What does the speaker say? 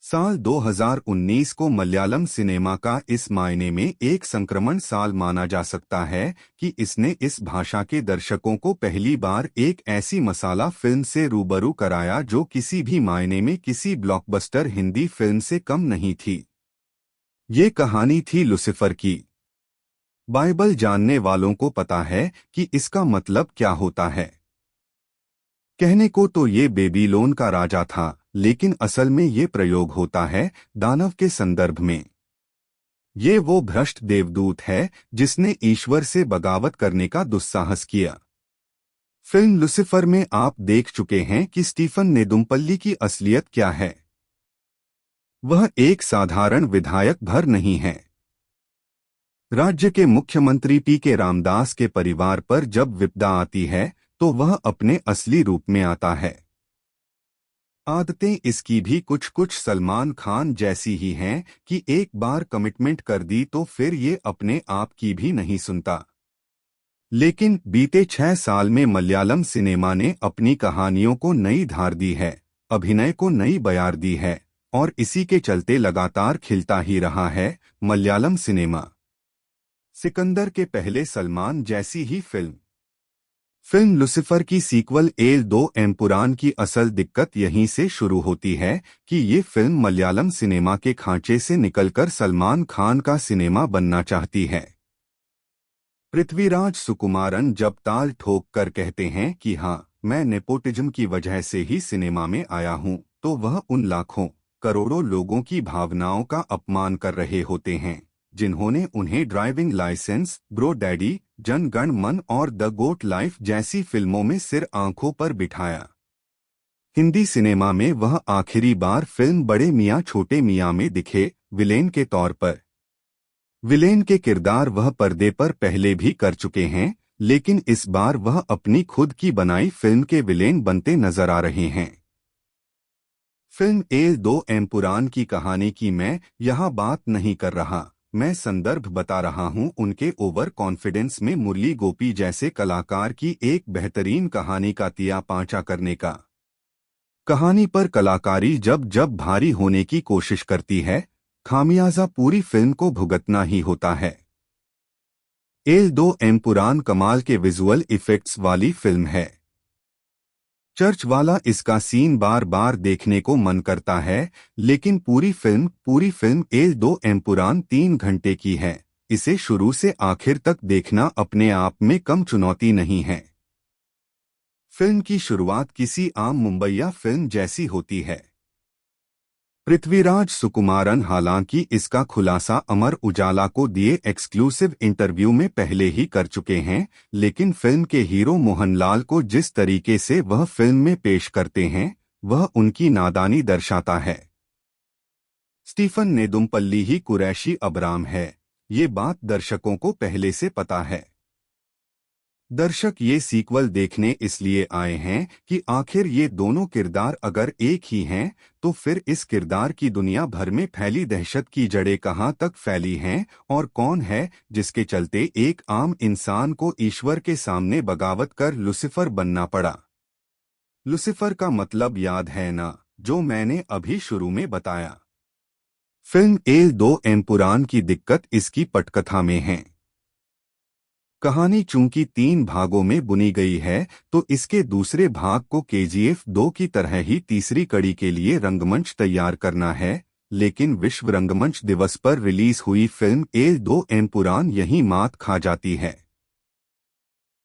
साल 2019 को मलयालम सिनेमा का इस मायने में एक संक्रमण साल माना जा सकता है कि इसने इस भाषा के दर्शकों को पहली बार एक ऐसी मसाला फिल्म से रूबरू कराया जो किसी भी मायने में किसी ब्लॉकबस्टर हिंदी फिल्म से कम नहीं थी। ये कहानी थी लुसिफर की। बाइबल जानने वालों को पता है कि इसका मतलब क्या होता है। कहने को तो ये बेबीलोन का राजा था, लेकिन असल में ये प्रयोग होता है दानव के संदर्भ में। ये वो भ्रष्ट देवदूत है जिसने ईश्वर से बगावत करने का दुस्साहस किया। फिल्म लुसिफर में आप देख चुके हैं कि स्टीफन नेदुम्पल्ली की असलियत क्या है। वह एक साधारण विधायक भर नहीं है। राज्य के मुख्यमंत्री पी.के. रामदास के परिवार पर जब विपदा आती है तो वह अपने असली रूप में आता है। आदतें इसकी भी कुछ कुछ सलमान खान जैसी ही हैं कि एक बार कमिटमेंट कर दी तो फिर ये अपने आप की भी नहीं सुनता। लेकिन बीते 6 साल में मलयालम सिनेमा ने अपनी कहानियों को नई धार दी है, अभिनय को नई बयार दी है और इसी के चलते लगातार खिलता ही रहा है मलयालम सिनेमा। सिकंदर के पहले सलमान जैसी ही फिल्म लुसिफर की सीक्वल एल 2 एम्पुरान की असल दिक्कत यहीं से शुरू होती है कि ये फिल्म मलयालम सिनेमा के खांचे से निकलकर सलमान खान का सिनेमा बनना चाहती है। पृथ्वीराज सुकुमारन जब ताल ठोक कर कहते हैं कि हाँ, मैं नेपोटिज्म की वजह से ही सिनेमा में आया हूँ, तो वह उन लाखों करोड़ों लोगों की भावनाओं का अपमान कर रहे होते हैं जिन्होंने उन्हें driving licence, bro daddy, Jana Gana मन और द गोट लाइफ जैसी फिल्मों में सिर आंखों पर बिठाया। हिंदी सिनेमा में वह आखिरी बार फिल्म बड़े मियाँ छोटे मियाँ में दिखे विलेन के तौर पर। विलेन के किरदार वह पर्दे पर पहले भी कर चुके हैं, लेकिन इस बार वह अपनी खुद की बनाई फिल्म के विलेन बनते नजर आ रहे हैं। फिल्म एल 2 एम्पुरान की कहानी की मैं यहाँ बात नहीं कर रहा, मैं संदर्भ बता रहा हूँ उनके ओवर कॉन्फिडेंस में मुरली गोपी जैसे कलाकार की एक बेहतरीन कहानी का तिया पांचा करने का। कहानी पर कलाकारी जब जब भारी होने की कोशिश करती है, खामियाजा पूरी फिल्म को भुगतना ही होता है। एल 2 एम्पुरान कमाल के विजुअल इफेक्ट्स वाली फिल्म है। चर्च वाला इसका सीन बार बार देखने को मन करता है, लेकिन पूरी फिल्म एल 2 एम्पुरान 3 घंटे की है। इसे शुरू से आखिर तक देखना अपने आप में कम चुनौती नहीं है। फिल्म की शुरुआत किसी आम मुंबईया फिल्म जैसी होती है। पृथ्वीराज सुकुमारन हालांकि इसका खुलासा अमर उजाला को दिए एक्सक्लूसिव इंटरव्यू में पहले ही कर चुके हैं, लेकिन फिल्म के हीरो मोहनलाल को जिस तरीके से वह फिल्म में पेश करते हैं वह उनकी नादानी दर्शाता है। स्टीफन नेदुम्पल्ली ही कुरैशी अबराम है, ये बात दर्शकों को पहले से पता है। दर्शक ये सीक्वल देखने इसलिए आए हैं कि आखिर ये दोनों किरदार अगर एक ही हैं तो फिर इस किरदार की दुनिया भर में फैली दहशत की जड़ें कहाँ तक फैली हैं और कौन है जिसके चलते एक आम इंसान को ईश्वर के सामने बगावत कर लुसिफर बनना पड़ा। लुसिफर का मतलब याद है ना, जो मैंने अभी शुरू में बताया। फिल्म एल 2 एम्पुरान की दिक्कत इसकी पटकथा में है। कहानी चूंकि 3 भागों में बुनी गई है तो इसके दूसरे भाग को केजीएफ 2 की तरह ही तीसरी कड़ी के लिए रंगमंच तैयार करना है, लेकिन विश्व रंगमंच दिवस पर रिलीज हुई फिल्म एल 2 एम्पुरान यही मात खा जाती है।